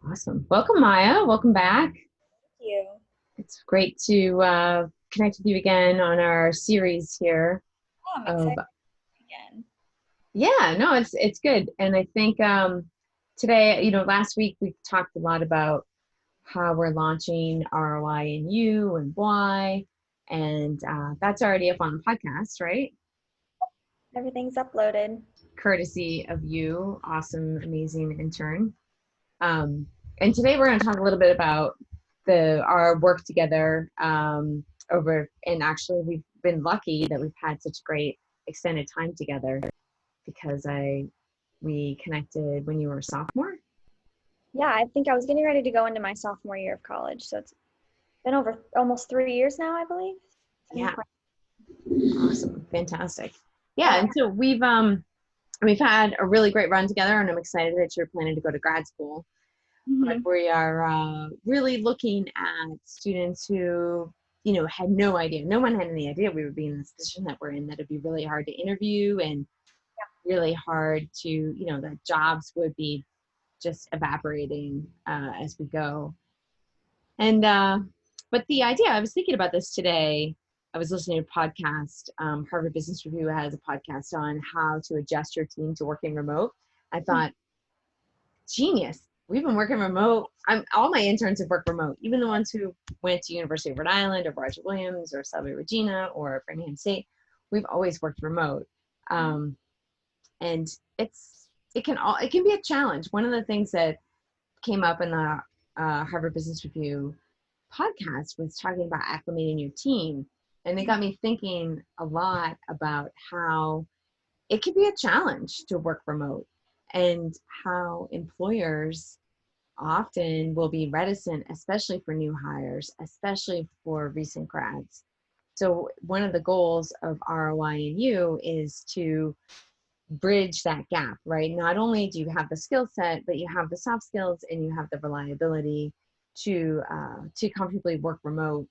Awesome. Welcome, Maya. Welcome back. You. It's great to connect with you again on our series here. Oh, I'm Of excited again. yeah, no, it's good. And I think today, last week we talked a lot about how we're launching ROI in you and why, and that's already up on the podcast, right? Everything's uploaded. Courtesy of you, awesome, amazing intern. Um, and today we're going to talk a little bit about our work together and actually we've been lucky that we've had such great extended time together because we connected when you were a sophomore. Yeah, I think I was getting ready to go into my sophomore year of college. So it's been over almost 3 years now, I believe. Yeah, awesome, fantastic. Yeah, Yeah. and so we've had a really great run together, and I'm excited that you're planning to go to grad school. But hmm we are really looking at students who, had no idea. No one had any idea we would be in this position that we're in, that it'd be really hard to interview and really hard to, that jobs would be just evaporating as we go. And, but the idea, I was thinking about this today. I was listening to a podcast. Harvard Business Review has a podcast on how to adjust your team to working remote. I thought, genius. We've been working remote. All my interns have worked remote, even the ones who went to University of Rhode Island or Roger Williams or Salve Regina or Framingham State. We've always worked remote, and it can be a challenge. One of the things that came up in the Harvard Business Review podcast was talking about acclimating your team, and it got me thinking a lot about how it can be a challenge to work remote and how employers often will be reticent, especially for new hires, especially for recent grads. So one of the goals of ROI in you is to bridge that gap, right? Not only do you have the skill set, but you have the soft skills and you have the reliability to comfortably work remote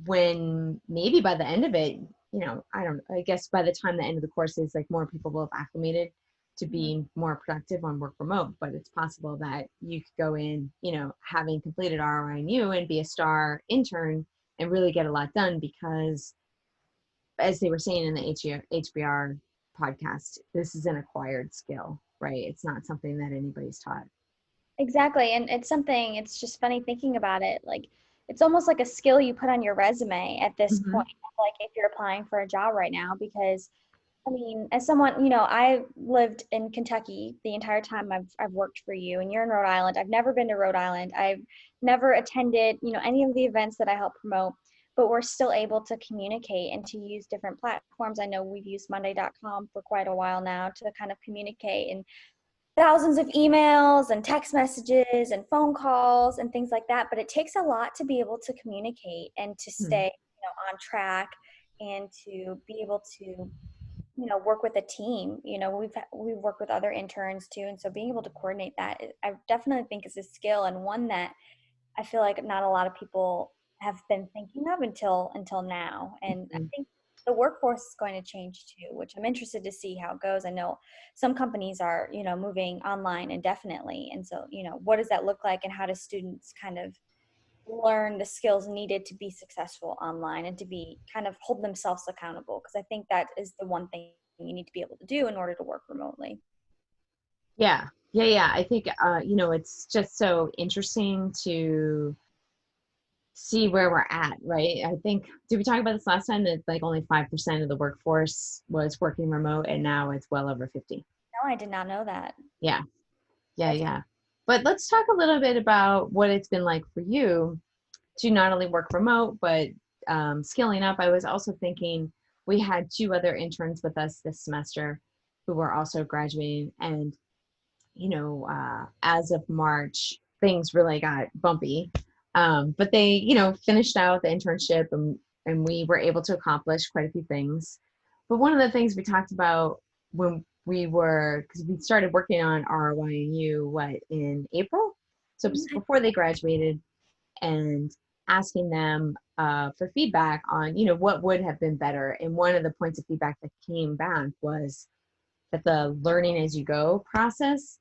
when maybe by the end of it, I guess by the time the end of the course is, like, more people will have acclimated to being more productive on work remote, but it's possible that you could go in, having completed ROINU and be a star intern and really get a lot done because, as they were saying in the HBR podcast, this is an acquired skill, right? It's not something that anybody's taught. Exactly. And it's just funny thinking about it. Like, it's almost like a skill you put on your resume at this Mm-hmm. point, like if you're applying for a job right now, because I mean, as someone, I lived in Kentucky the entire time I've worked for you, and you're in Rhode Island. I've never been to Rhode Island. I've never attended, any of the events that I help promote, but we're still able to communicate and to use different platforms. I know we've used Monday.com for quite a while now to kind of communicate, and thousands of emails and text messages and phone calls and things like that. But it takes a lot to be able to communicate and to stay, on track and to be able to work with a team. We've worked with other interns too, and so being able to coordinate that, I definitely think is a skill, and one that I feel like not a lot of people have been thinking of until now. And I think the workforce is going to change too, which I'm interested to see how it goes. I know some companies are, moving online indefinitely, and so what does that look like, and how do students kind of learn the skills needed to be successful online and to be kind of hold themselves accountable, because I think that is the one thing you need to be able to do in order to work remotely. Yeah. I think, it's just so interesting to see where we're at, right? I think, did we talk about this last time, that like only 5% of the workforce was working remote and now it's well over 50? No, I did not know that. Yeah, That's yeah. But let's talk a little bit about what it's been like for you to not only work remote, but scaling up. I was also thinking we had two other interns with us this semester who were also graduating, and as of March, things really got bumpy. But they, finished out the internship, and we were able to accomplish quite a few things. But one of the things we talked about when because we started working on RYNU, in April? So before they graduated, and asking them for feedback on, what would have been better. And one of the points of feedback that came back was that the learning as you go process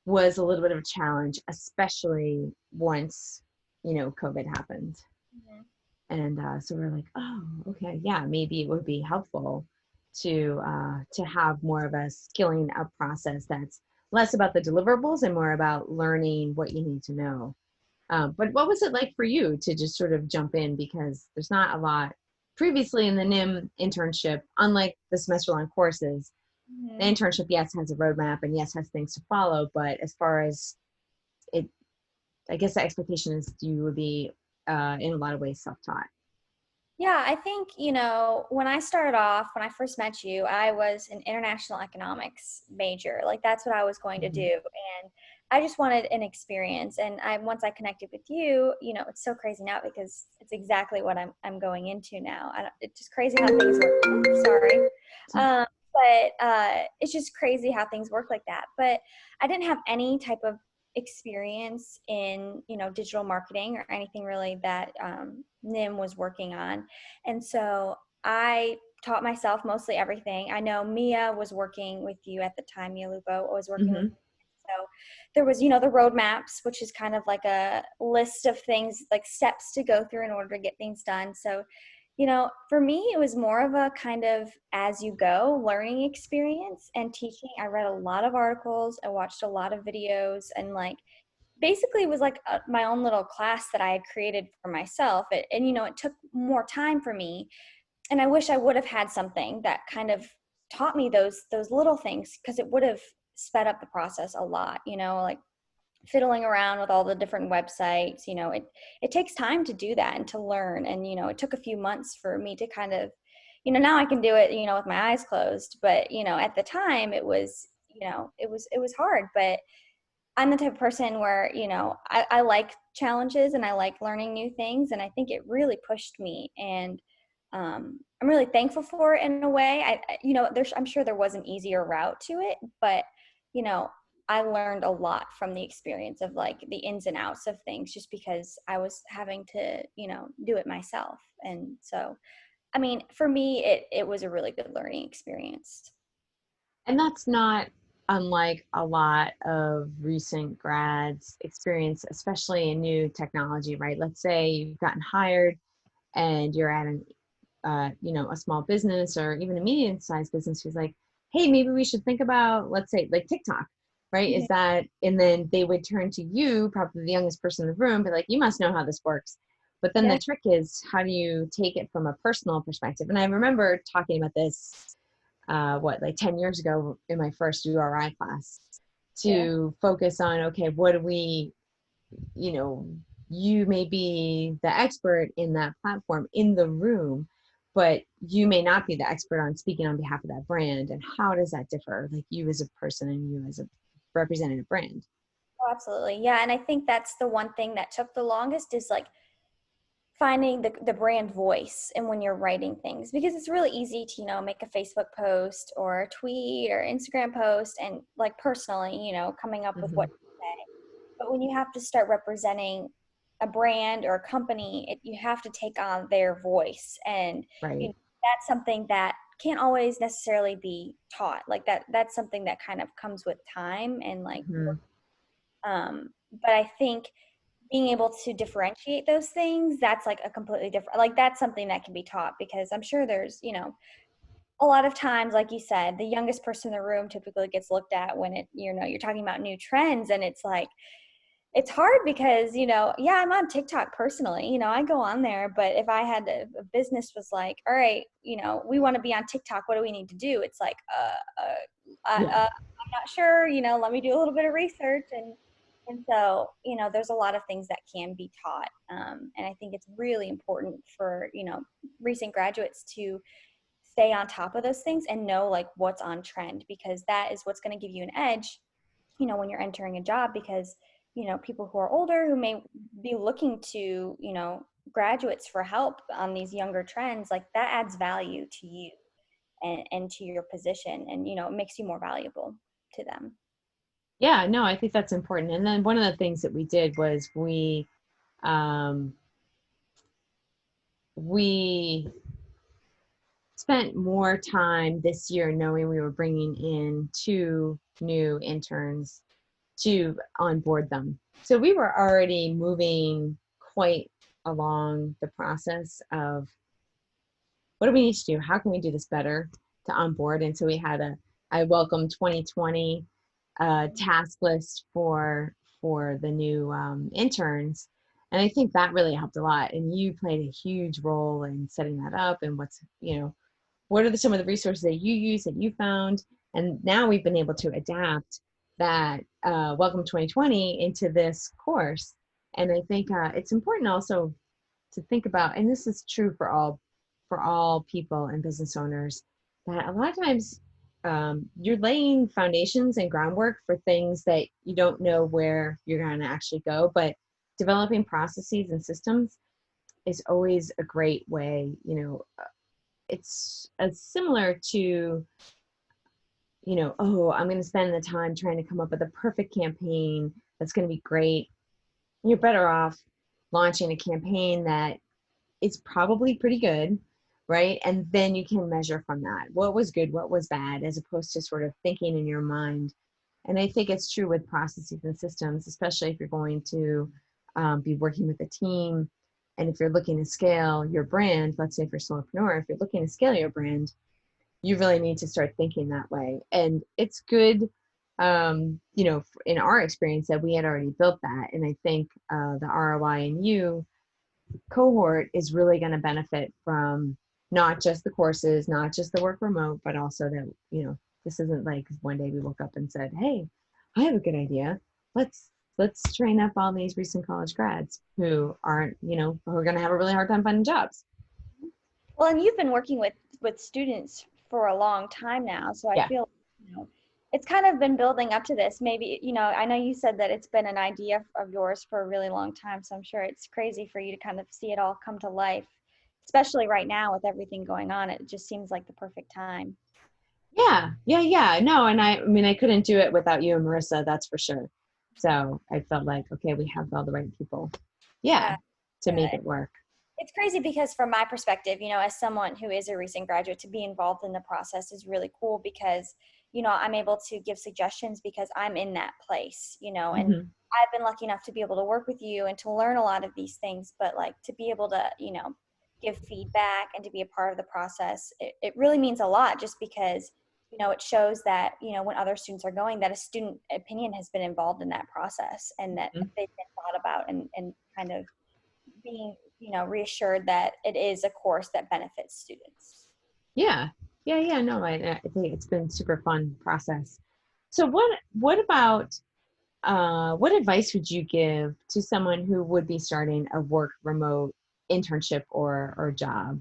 was a little bit of a challenge, especially once, COVID happened. Mhm. And so we're like, oh, okay, yeah, maybe it would be helpful to have more of a skilling up process that's less about the deliverables and more about learning what you need to know. But what was it like for you to just sort of jump in, because there's not a lot previously in the NIM internship, unlike the semester-long courses. The Mhm. internship, yes, has a roadmap and yes, has things to follow, but as far as it, I guess the expectation is you would be in a lot of ways self-taught. Yeah, I think, when I started off, when I first met you, I was an international economics major. Like that's what I was going to do. Mhm. And I just wanted an experience. And once I connected with you, it's so crazy now because it's exactly what I'm going into now. It's just crazy how things work. Oops, sorry. But it's just crazy how things work like that. But I didn't have any type of experience in, digital marketing or anything really that NIM was working on. And so I taught myself mostly everything. I know Mia was working with you at the time. Mia Lupo was working with Mhm. you. So there was, the roadmaps, which is kind of like a list of things, like steps to go through in order to get things done. So, for me, it was more of a kind of as you go learning experience and teaching. I read a lot of articles, I watched a lot of videos, and like basically it was like my own little class that I had created for myself. And it took more time for me, and I wish I would have had something that kind of taught me those little things, because it would have sped up the process a lot. Like fiddling around with all the different websites. It takes time to do that and to learn. And it took a few months for me to kind of, now I can do it, with my eyes closed. But at the time it was, it was hard. But I'm the type of person where, I like challenges and I like learning new things. And I think it really pushed me. And I'm really thankful for it in a way. I'm sure there was an easier route to it, but, you know, I learned a lot from the experience of like the ins and outs of things just because I was having to, do it myself. And so, I mean, for me, it was a really good learning experience. And that's not unlike a lot of recent grads experience, especially in new technology, right? Let's say you've gotten hired and you're at a small business or even a medium-sized business who's like, hey, maybe we should think about, let's say, like TikTok, right? Mhm. Is that, and then they would turn to you, probably the youngest person in the room, but like, you must know how this works. But then Yeah. the trick is, how do you take it from a personal perspective? And I remember talking about this, like 10 years ago in my first URI class, Yeah. to focus on, okay, what do we, you know, you may be the expert in that platform in the room, but you may not be the expert on speaking on behalf of that brand. And how does that differ? Like you as a person and you as a representative brand. Oh, absolutely. Yeah. And I think that's the one thing that took the longest is like finding the brand voice and when you're writing things, because it's really easy to make a Facebook post or a tweet or Instagram post and like personally coming up with what Hmm. to say. But when you have to start representing a brand or a company, you have to take on their voice. And you Right. know, that's something that can't always necessarily be taught. Like that's something that kind of comes with time and like Hmm. but I think being able to differentiate those things, that's like a completely different, like that's something that can be taught, because I'm sure there's a lot of times, like you said, the youngest person in the room typically gets looked at when you're talking about new trends. And it's like it's hard because yeah, I'm on TikTok personally, I go on there. But if I had a business was like, all right, we want to be on TikTok, what do we need to do? It's like Yeah. I'm not sure, let me do a little bit of research. And so there's a lot of things that can be taught. And I think it's really important for recent graduates to stay on top of those things and know like what's on trend, because that is what's going to give you an edge when you're entering a job. Because people who are older who may be looking to graduates for help on these younger trends, like that adds value to you and to your position, and it makes you more valuable to them. Yeah, no, I think that's important. And then one of the things that we did was um, we spent more time this year knowing we were bringing in two new interns, to onboard them. So we were already moving quite along the process of what do we need to do? How can we do this better to onboard? And so we had I welcome 2020 task list for the new interns. And I think that really helped a lot. And you played a huge role in setting that up and what are some of the resources that you use that you found? And now we've been able to adapt that Welcome 2020 into this course. And I think it's important also to think about, and this is true for all people and business owners, that a lot of times you're laying foundations and groundwork for things that you don't know where you're going to actually go, but developing processes and systems is always a great way. It's similar to, oh, I'm going to spend the time trying to come up with a perfect campaign that's going to be great. You're better off launching a campaign that is probably pretty good, right? And then you can measure from that. What was good, what was bad, as opposed to sort of thinking in your mind. And I think it's true with processes and systems, especially if you're going to be working with a team. And if you're looking to scale your brand, let's say if you're a solopreneur, if you're looking to scale your brand, you really need to start thinking that way. And it's good, in our experience that we had already built that. And I think the ROI in you cohort is really going to benefit from not just the courses, not just the work remote, but also that, this isn't like one day we woke up and said, hey, I have a good idea. Let's train up all these recent college grads who aren't, who are going to have a really hard time finding jobs. Well, and you've been working with students for a long time now, so I Yeah. feel, it's kind of been building up to this. Maybe, I know you said that it's been an idea of yours for a really long time, so I'm sure it's crazy for you to kind of see it all come to life, especially right now with everything going on. It just seems like the perfect time. Yeah. No, and I mean, I couldn't do it without you and Marissa, that's for sure. So I felt like, okay, we have all the right people. Yeah. Yeah. To make Yeah. it work. It's crazy because from my perspective, as someone who is a recent graduate, to be involved in the process is really cool because, I'm able to give suggestions because I'm in that place, and Mm-hmm. I've been lucky enough to be able to work with you and to learn a lot of these things, but like to be able to, give feedback and to be a part of the process, it really means a lot just because, it shows that, when other students are going, that a student opinion has been involved in that process and that Mm-hmm. they've been thought about and kind of being, reassured that it is a course that benefits students. Yeah. No, I think it's been super fun process. So what about what advice would you give to someone who would be starting a work remote internship or job?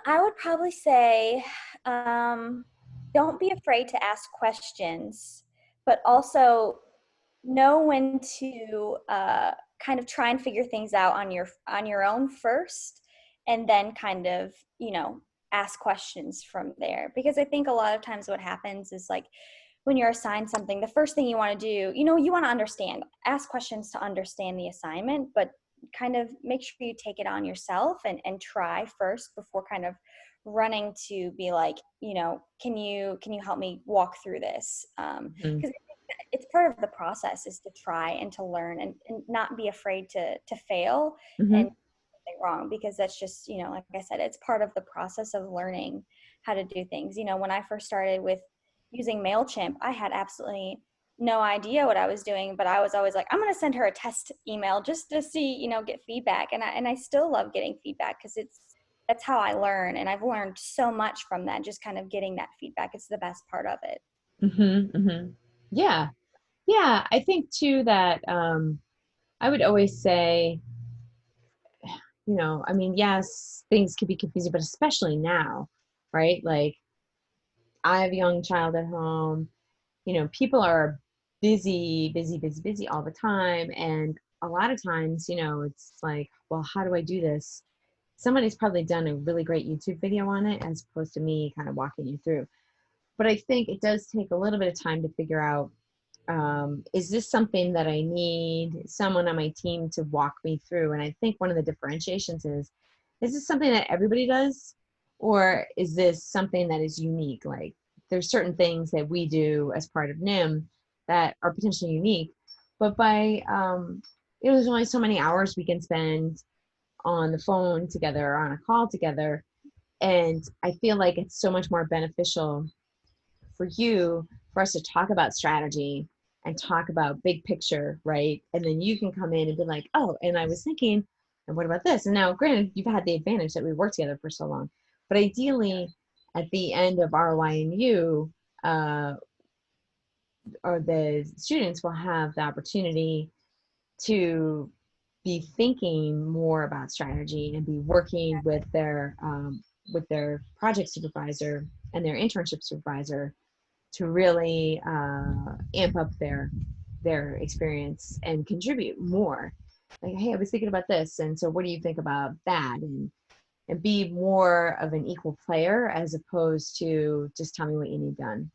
I would probably say, don't be afraid to ask questions, but also know when to kind of try and figure things out on your own first, and then kind of ask questions from there. Because I think a lot of times what happens is like when you're assigned something, the first thing you want to do, you want to understand, ask questions to understand the assignment, but kind of make sure you take it on yourself and try first before kind of running to be like, can you help me walk through this? Mm-hmm. Because it's part of the process is to try and to learn and not be afraid to fail and Mm-hmm. something wrong, because that's just, like I said, it's part of the process of learning how to do things. When I first started with using MailChimp, I had absolutely no idea what I was doing, but I was always like, I'm going to send her a test email just to see, get feedback. And I still love getting feedback because that's how I learn. And I've learned so much from that, just kind of getting that feedback. It's the best part of it. Mm-hmm. Mm-hmm. Yeah. Yeah. I think too that I would always say, I mean, yes, things can be confusing, but especially now, right? Like I have a young child at home, people are busy all the time. And a lot of times, it's like, well, how do I do this? Somebody's probably done a really great YouTube video on it as opposed to me kind of walking you through. But I think it does take a little bit of time to figure out, is this something that I need someone on my team to walk me through? And I think one of the differentiations is this something that everybody does? Or is this something that is unique? Like there's certain things that we do as part of NIM that are potentially unique, but there's only so many hours we can spend on the phone together or on a call together. And I feel like it's so much more beneficial for you, for us to talk about strategy and talk about big picture, right? And then you can come in and be like, oh, and I was thinking, and what about this? And now, granted, you've had the advantage that we worked together for so long, but ideally, at the end of ROI and you, or the students will have the opportunity to be thinking more about strategy and be working with their project supervisor and their internship supervisor to really amp up their experience and contribute more. Like, hey, I was thinking about this, and so what do you think about that? And be more of an equal player as opposed to just tell me what you need done.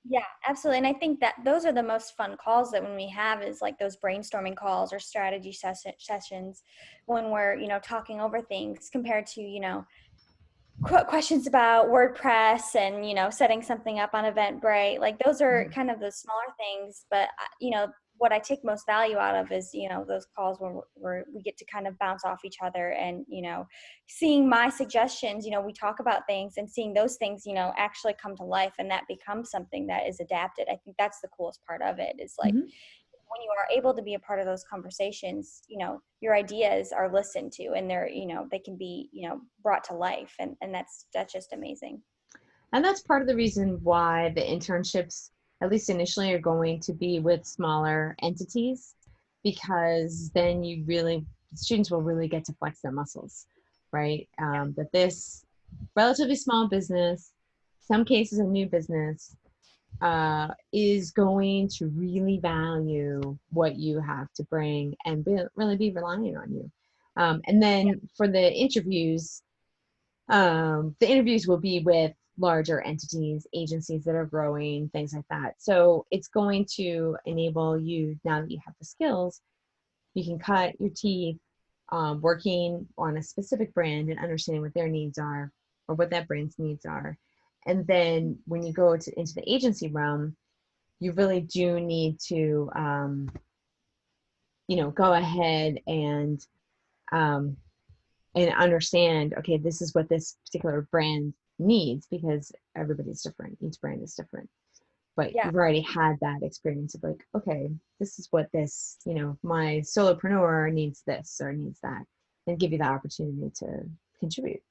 Yeah, absolutely. And I think that those are the most fun calls that when we have is like those brainstorming calls or strategy sessions when we're, talking over things compared to, questions about WordPress and, setting something up on Eventbrite. Like those are kind of the smaller things, but what I take most value out of is, those calls where we get to kind of bounce off each other and, seeing my suggestions, we talk about things and seeing those things, actually come to life and that becomes something that is adapted. I think that's the coolest part of it is like, Mm-hmm. when you are able to be a part of those conversations, your ideas are listened to and they're, they can be, brought to life. And that's just amazing. And that's part of the reason why the internships, at least initially, are going to be with smaller entities, because then students will really get to flex their muscles, right? That this relatively small business, some cases a new business, is going to really value what you have to bring and really be relying on you. And then for the interviews will be with larger entities, agencies that are growing, things like that. So it's going to enable you, now that you have the skills, you can cut your teeth working on a specific brand and understanding what their needs are or what that brand's needs are. And then when you go into the agency realm, you really do need to, go ahead um, and understand, okay, this is what this particular brand needs, because everybody's different. Each brand is different. But Yeah. you've already had that experience of like, okay, this is what this, my solopreneur needs this or needs that, and give you the opportunity to contribute.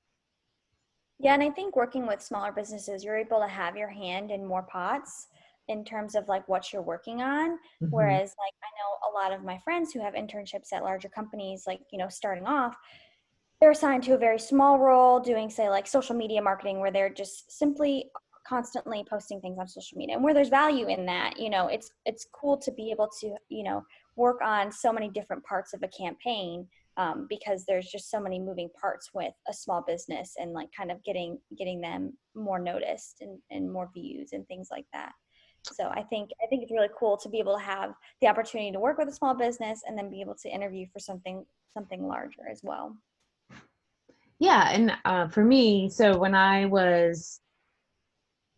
Yeah, and I think working with smaller businesses, you're able to have your hand in more pots in terms of like what you're working on. Mm-hmm. Whereas like I know a lot of my friends who have internships at larger companies, like, starting off, they're assigned to a very small role doing, say, like social media marketing, where they're just simply constantly posting things on social media, and where there's value in that. It's cool to be able to, work on so many different parts of a campaign, because there's just so many moving parts with a small business and like kind of getting them more noticed and more views and things like that. So I think it's really cool to be able to have the opportunity to work with a small business and then be able to interview for something larger as well. Yeah. And for me, so when I was,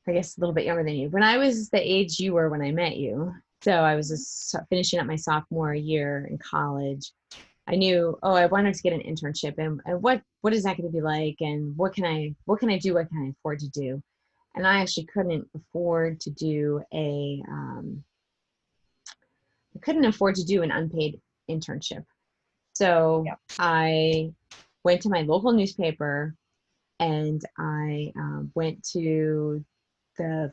I guess, a little bit younger than you, when I was the age you were when I met you, so I was just finishing up my sophomore year in college, I knew, oh, I wanted to get an internship, and what is that going to be like, and what can I do, what can I afford to do? And I actually couldn't afford to do an unpaid internship. So Yep. I went to my local newspaper, and I went to the,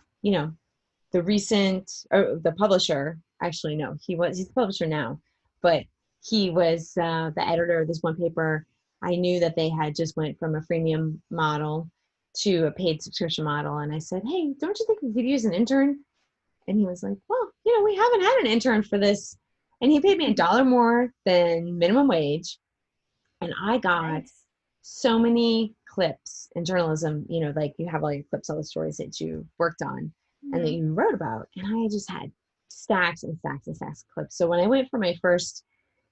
the recent, or the publisher. Actually, no, he's the publisher now, but he was the editor of this one paper. I knew that they had just went from a freemium model to a paid subscription model, and I said, hey, don't you think we could use an intern? And he was like, well, we haven't had an intern for this. And he paid me $1 more than minimum wage, and I got Nice. so many clips in journalism, like you have all your clips, all the stories that you worked on and that Mhm. you wrote about. And I just had stacks and stacks and stacks of clips. So when I went for my first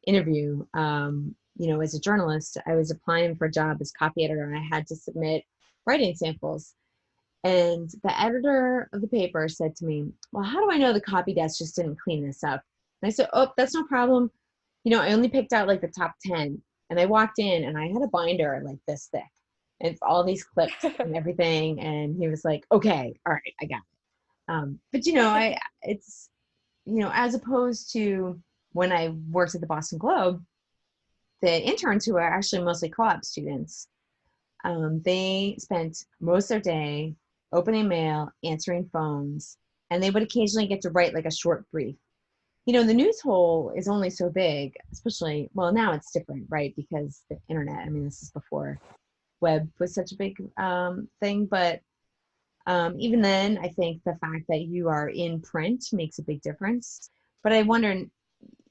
interview, as a journalist, I was applying for a job as copy editor, and I had to submit writing samples. And the editor of the paper said to me, well, how do I know the copy desk just didn't clean this up? And I said, oh, that's no problem. I only picked out like the top 10. And I walked in and I had a binder like this thick and all these clips and everything. And he was like, okay, all right, I got it. But it's, as opposed to when I worked at the Boston Globe, the interns who are actually mostly co-op students, they spent most of their day opening mail, answering phones, and they would occasionally get to write like a short brief. The news hole is only so big, especially, well, now it's different, right? Because the internet, I mean, this is before web was such a big thing, but even then, I think the fact that you are in print makes a big difference. But I wonder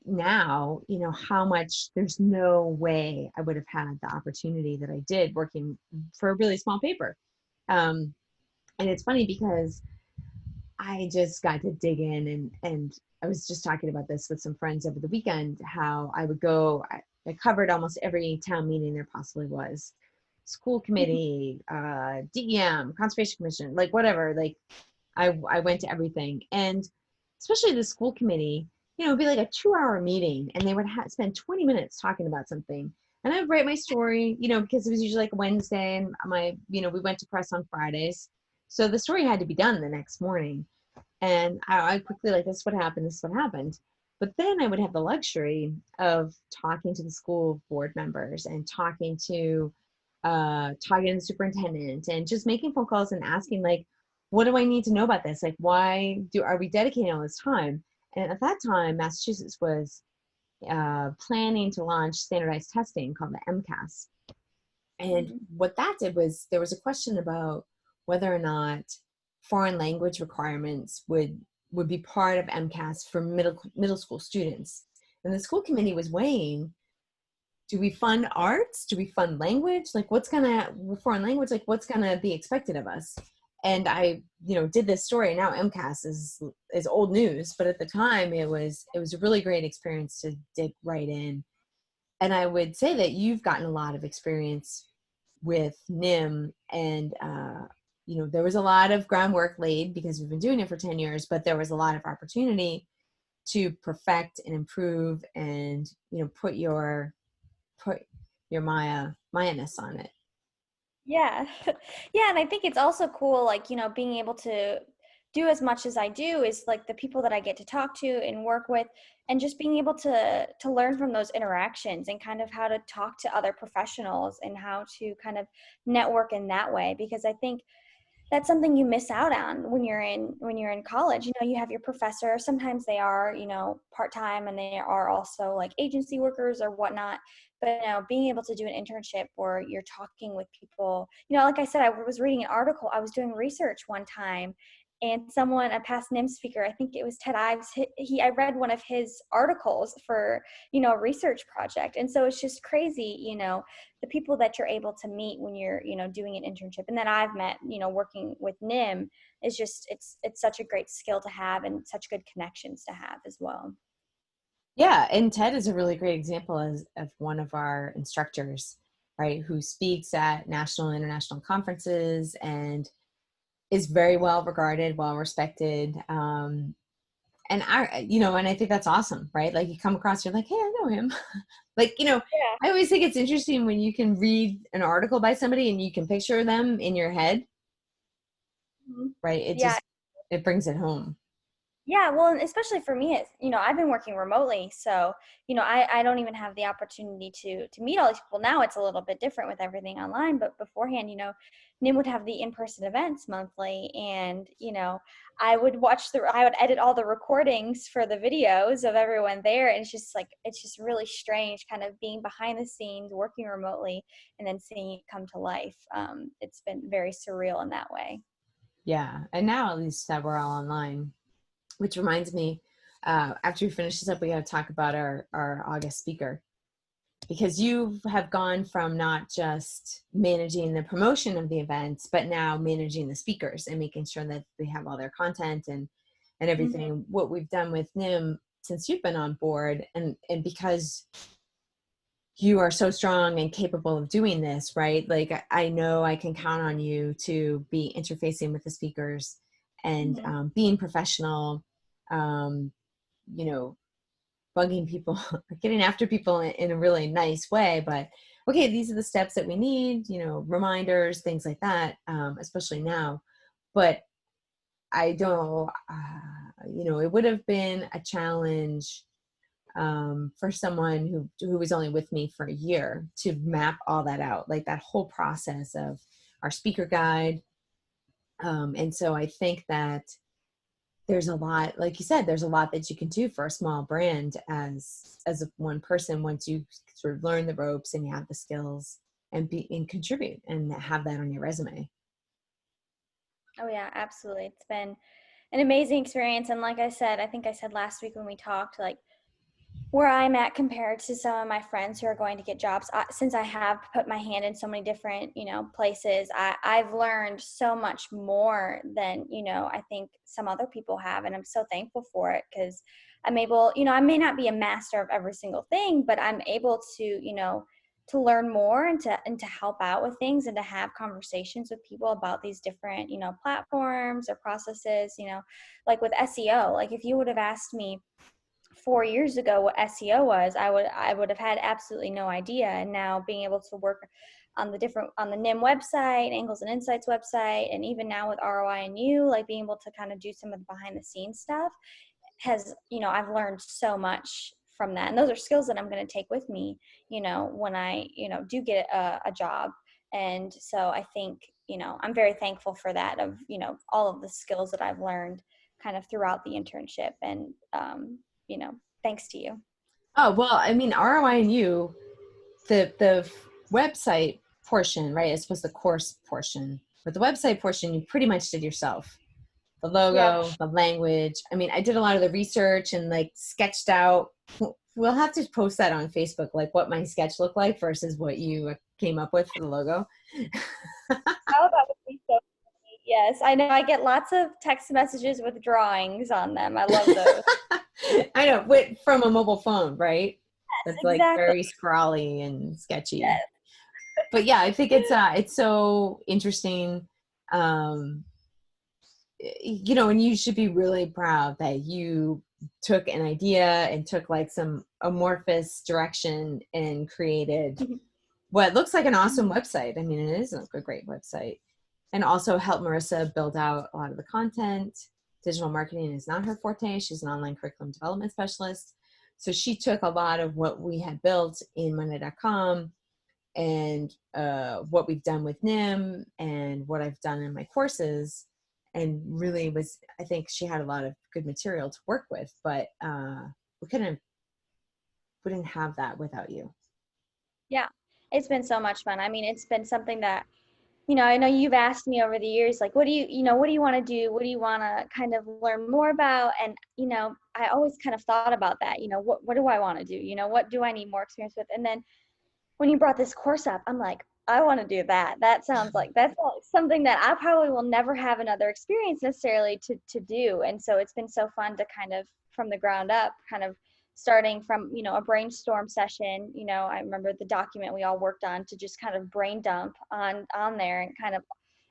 now, how much there's no way I would have had the opportunity that I did working for a really small paper. Um, and it's funny because I just got to dig in and I was just talking about this with some friends over the weekend, how I would go, I covered almost every town meeting there possibly was. School committee, DEM, Conservation Commission, like whatever, like I went to everything. And especially the school committee, it'd be like a 2-hour meeting and they would spend 20 minutes talking about something. And I'd write my story, because it was usually like Wednesday and we went to press on Fridays. So the story had to be done the next morning. And I quickly like, this is what happened, this is what happened. But then I would have the luxury of talking to the school board members and talking to the superintendent and just making phone calls and asking like, what do I need to know about this? Like, are we dedicating all this time? And at that time, Massachusetts was planning to launch standardized testing called the MCAS. And what that did was there was a question about whether or not foreign language requirements would be part of MCAS for middle school students. And the school committee was weighing, do we fund arts? Do we fund language? Like foreign language, like what's gonna be expected of us? And I, did this story. Now MCAS is old news, but at the time it was a really great experience to dig right in. And I would say that you've gotten a lot of experience with NIM and there was a lot of groundwork laid because we've been doing it for 10 years, but there was a lot of opportunity to perfect and improve and, put your Maya-ness on it. Yeah. Yeah, and I think it's also cool, like, being able to do as much as I do is like the people that I get to talk to and work with, and just being able to learn from those interactions and kind of how to talk to other professionals and how to kind of network in that way. Because I think that's something you miss out on when you're in college. You have your professor. Sometimes they are, part-time, and they are also like agency workers or whatnot. But being able to do an internship where you're talking with people, like I said, I was reading an article. I was doing research one time, and a past NIM speaker, I think it was Ted Ives, I read one of his articles for, a research project. And so it's just crazy, the people that you're able to meet when you're, doing an internship, and that I've met, working with NIM, is just, it's such a great skill to have and such good connections to have as well. Yeah, and Ted is a really great example of one of our instructors, right, who speaks at national and international conferences and is very well regarded, well respected. And and I think that's awesome, right? Like you come across, you're like, hey, I know him. Like, Yeah. I always think it's interesting when you can read an article by somebody and you can picture them in your head, Mhm. right? Yeah. It brings it home. Yeah, well, and especially for me, it's, I've been working remotely, so, I don't even have the opportunity to meet all these people. Now it's a little bit different with everything online, but beforehand, NIM would have the in-person events monthly, and, I would edit all the recordings for the videos of everyone there, and it's just really strange kind of being behind the scenes, working remotely, and then seeing it come to life. It's been very surreal in that way. Yeah. And now at least that we're all online, which reminds me, after we finish this up, we got to talk about our August speaker, because you have gone from not just managing the promotion of the events, but now managing the speakers and making sure that they have all their content and everything. What we've done with NIM since you've been on board, and because you are so strong and capable of doing this, right? Like I know I can count on you to be interfacing with the speakers and Mhm. being professional, um, you know, bugging people, getting after people in a really nice way. But okay, these are the steps that we need, you know, reminders, things like that, especially now. But I don't, you know, it would have been a challenge for someone who was only with me for a year to map all that out, like that whole process of our speaker guide. And so I think that there's a lot, like you said, there's a lot that you can do for a small brand as a one person once you sort of learn the ropes and you have the skills and be and contribute and have that on your resume. Oh yeah, absolutely. It's been an amazing experience. And like I said, I think I said last week when we talked, like where I'm at compared to some of my friends who are going to get jobs, since I have put my hand in so many different, places, I've learned so much more than, I think some other people have. And I'm so thankful for it because I'm able, I may not be a master of every single thing, but I'm able to learn more and to help out with things and to have conversations with people about these different, platforms or processes, like with SEO. Like if you would have asked me 4 years ago what SEO was, I would have had absolutely no idea. And now being able to work on the NIM website, Angles and Insights website, and even now with ROI and You, like being able to kind of do some of the behind the scenes stuff has, I've learned so much from that. And those are skills that I'm going to take with me, when I, do get a job. And so I think, I'm very thankful for that, of, all of the skills that I've learned kind of throughout the internship. And, thanks to you. Oh, well, I mean, ROI and you, the website portion, right? It's supposed the course portion, but the website portion you pretty much did yourself. The Yep. logo, the language. I mean, I did a lot of the research and like sketched out. We'll have to post that on Facebook, like what my sketch looked like versus what you came up with for the logo. Oh, that would be so funny. Yes, I know. I get lots of text messages with drawings on them. I love those. I know, from a mobile phone, right? That's like Exactly. very scrawly and sketchy. Yes. But yeah, I think it's so interesting. Um, you know, and you should be really proud that you took an idea and took like some amorphous direction and created what looks like an awesome website. I mean, it is a great website. And also help Marissa build out a lot of the content. Digital marketing is not her forte. She's an online curriculum development specialist. So she took a lot of what we had built in Monday.com and what we've done with NIM and what I've done in my courses, and really was, I think she had a lot of good material to work with, but wouldn't have that without you. Yeah, it's been so much fun. I mean, it's been something that, I know you've asked me over the years, like, what do you want to do? What do you want to kind of learn more about? And, I always kind of thought about that, what do I want to do? What do I need more experience with? And then when you brought this course up, I'm like, I want to do that. That sounds like that's something that I probably will never have another experience necessarily to do. And so it's been so fun to kind of from the ground up, kind of starting from, a brainstorm session. I remember the document we all worked on to just kind of brain dump on there, and kind of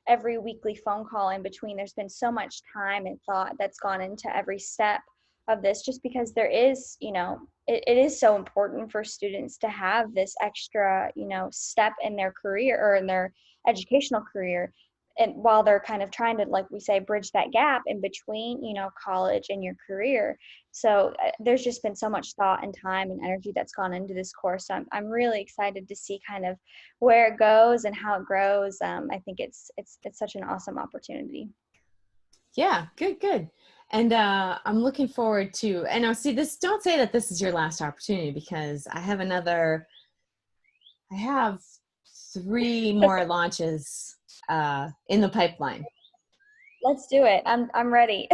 every weekly phone call in between. There's been so much time and thought that's gone into every step of this, just because there is, it is so important for students to have this extra, step in their career or in their educational career. And while they're kind of trying to, like we say, bridge that gap in between, college and your career. So there's just been so much thought and time and energy that's gone into this course. So I'm really excited to see kind of where it goes and how it grows. I think it's such an awesome opportunity. Yeah, good. And I'm looking forward to, and now see this, don't say that this is your last opportunity, because I have 3 more launches in the pipeline. Let's do it. I'm ready.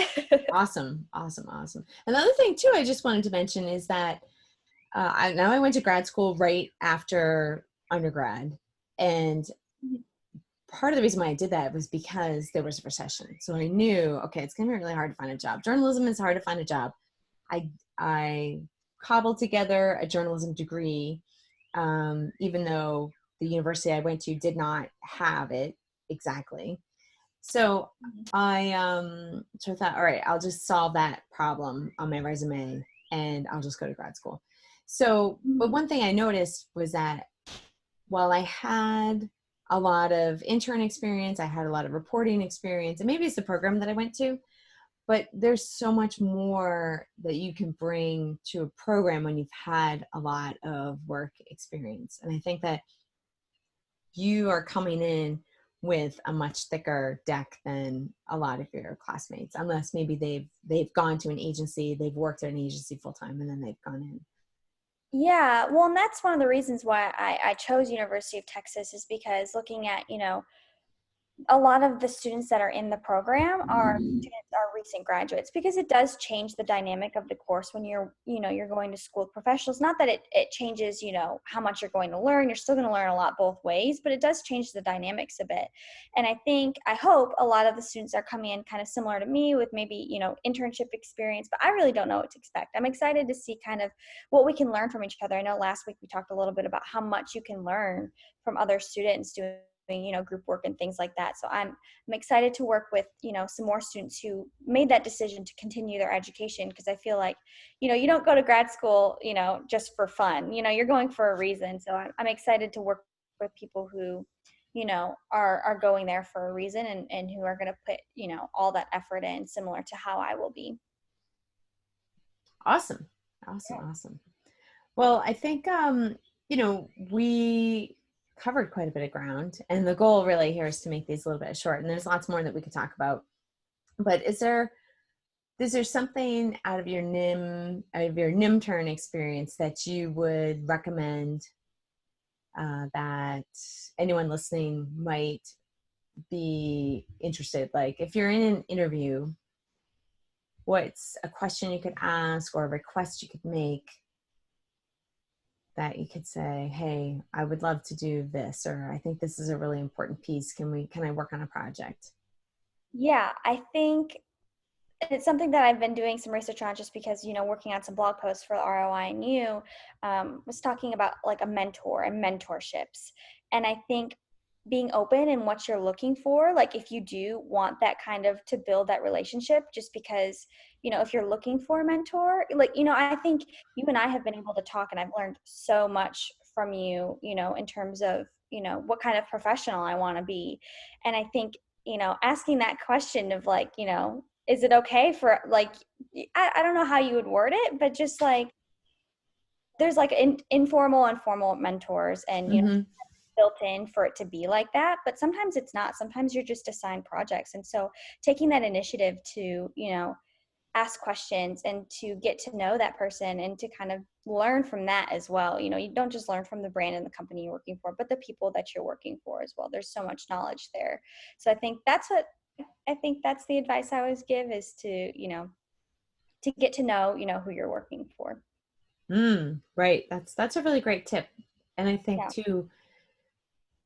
Awesome. Another thing too, I just wanted to mention is that I went to grad school right after undergrad, and part of the reason why I did that was because there was a recession. So I knew, okay, it's going to be really hard to find a job. Journalism is hard to find a job. I cobbled together a journalism degree even though the university I went to did not have it exactly. So so I thought, all right, I'll just solve that problem on my resume and I'll just go to grad school. So, but Mhm. one thing I noticed was that while I had a lot of intern experience, I had a lot of reporting experience, and maybe it's the program that I went to, but there's so much more that you can bring to a program when you've had a lot of work experience. And I think that you are coming in with a much thicker deck than a lot of your classmates, unless maybe they've gone to an agency, they've worked at an agency full time, and then they've gone in. Yeah, well, and that's one of the reasons why I chose University of Texas is because looking at, a lot of the students that are in the program are students are recent graduates because it does change the dynamic of the course when you're going to school with professionals. Not that it changes, how much you're going to learn. You're still going to learn a lot both ways, but it does change the dynamics a bit. And I hope a lot of the students are coming in kind of similar to me with maybe, internship experience, but I really don't know what to expect. I'm excited to see kind of what we can learn from each other. I know last week we talked a little bit about how much you can learn from other students doing group work and things like that. So I'm excited to work with some more students who made that decision to continue their education, because I feel like you don't go to grad school just for fun. You're going for a reason. So I'm excited to work with people who are going there for a reason, and who are going to put all that effort in, similar to how I will be. Awesome. Awesome. Well, I think, we covered quite a bit of ground, and the goal really here is to make these a little bit short, and there's lots more that we could talk about. But is there something out of your NIMterm experience that you would recommend that anyone listening might be interested? Like if you're in an interview, what's a question you could ask or a request you could make that you could say, hey, I would love to do this, or I think this is a really important piece. Can I work on a project? Yeah, I think it's something that I've been doing some research on, just because, working on some blog posts for the ROI and you, was talking about like a mentor and mentorships. And I think being open in what you're looking for, like if you do want that kind of to build that relationship, just because, if you're looking for a mentor, like, I think you and I have been able to talk, and I've learned so much from you, in terms of, what kind of professional I want to be. And I think, asking that question of like, is it okay for like, I don't know how you would word it, but just like there's like informal and formal mentors, and Mm-hmm. built in for it to be like that, but sometimes it's not. Sometimes you're just assigned projects. And so taking that initiative to ask questions and to get to know that person, and to kind of learn from that as well. You don't just learn from the brand and the company you're working for, but the people that you're working for as well. There's so much knowledge there. So I think that's the advice I always give, is to to get to know who you're working for. Right. That's a really great tip. And I think Yeah. too,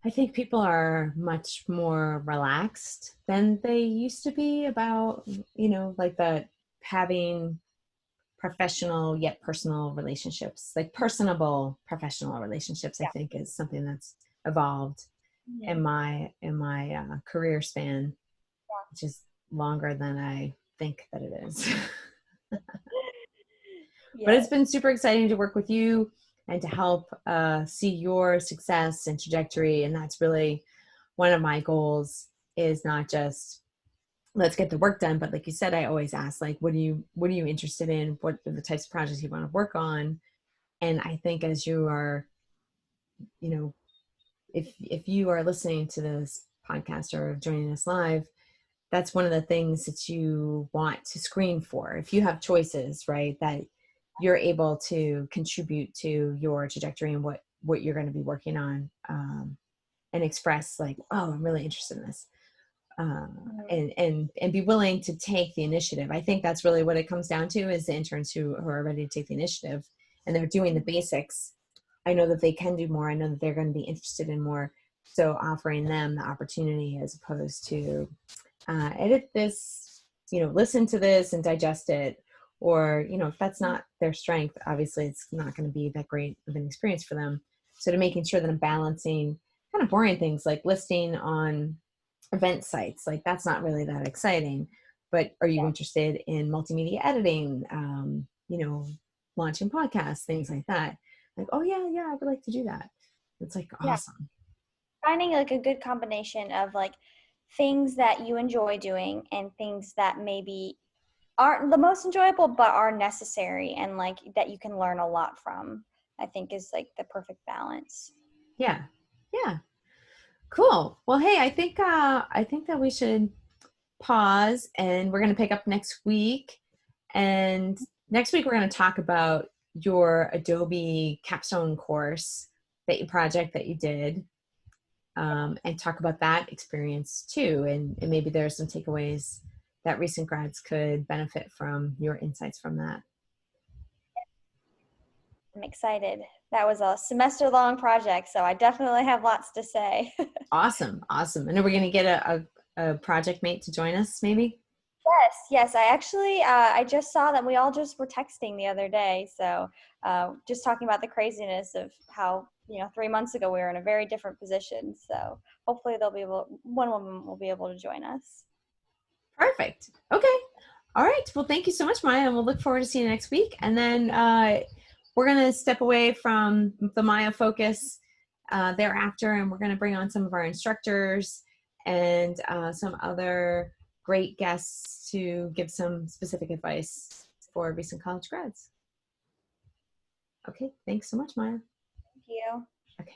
I think people are much more relaxed than they used to be about, like the having professional yet personal relationships, like personable professional relationships, I Yeah. think is something that's evolved Mhm. in my career span, which is longer than I think that it is. But it's Yes. been super exciting to work with you and to help see your success and trajectory. And that's really one of my goals, is not just let's get the work done, but like you said, I always ask, like, what are you interested in? What are the types of projects you want to work on? And I think as you are, you know, if you are listening to this podcast or joining us live, that's one of the things that you want to screen for. If you have choices, right, that you're able to contribute to your trajectory and what you're going to be working on, and express like, oh, I'm really interested in this, Mhm. and be willing to take the initiative. I think that's really what it comes down to, is the interns who are ready to take the initiative and they're doing the basics. I know that they can do more. I know that they're going to be interested in more. So offering them the opportunity, as opposed to edit this, listen to this and digest it. Or, if that's not their strength, obviously it's not going to be that great of an experience for them. So to making sure that I'm balancing kind of boring things like listing on event sites, like that's not really that exciting. But are you Yeah. interested in multimedia editing, launching podcasts, things like that? Like, oh yeah, yeah, I would like to do that. It's like Yeah. awesome. Finding like a good combination of like things that you enjoy doing and things that maybe aren't the most enjoyable but are necessary and like that you can learn a lot from, I think is like the perfect balance. Yeah. Yeah. Cool. Well, hey, I think that we should pause and we're going to pick up next week. And next week we're going to talk about your Adobe capstone course project that you did, and talk about that experience too. And maybe there are some takeaways that recent grads could benefit from your insights from that. I'm excited. That was a semester long project, so I definitely have lots to say. Awesome. Awesome. And are we going to get a project mate to join us maybe? Yes, yes. I actually, I just saw that we all just were texting the other day. So, just talking about the craziness of how, 3 months ago we were in a very different position. So, hopefully, one of them will be able to join us. Perfect. Okay. All right. Well, thank you so much, Maya. And we'll look forward to seeing you next week. And then we're going to step away from the Maya focus thereafter, and we're going to bring on some of our instructors and some other great guests to give some specific advice for recent college grads. Okay. Thanks so much, Maya. Thank you. Okay.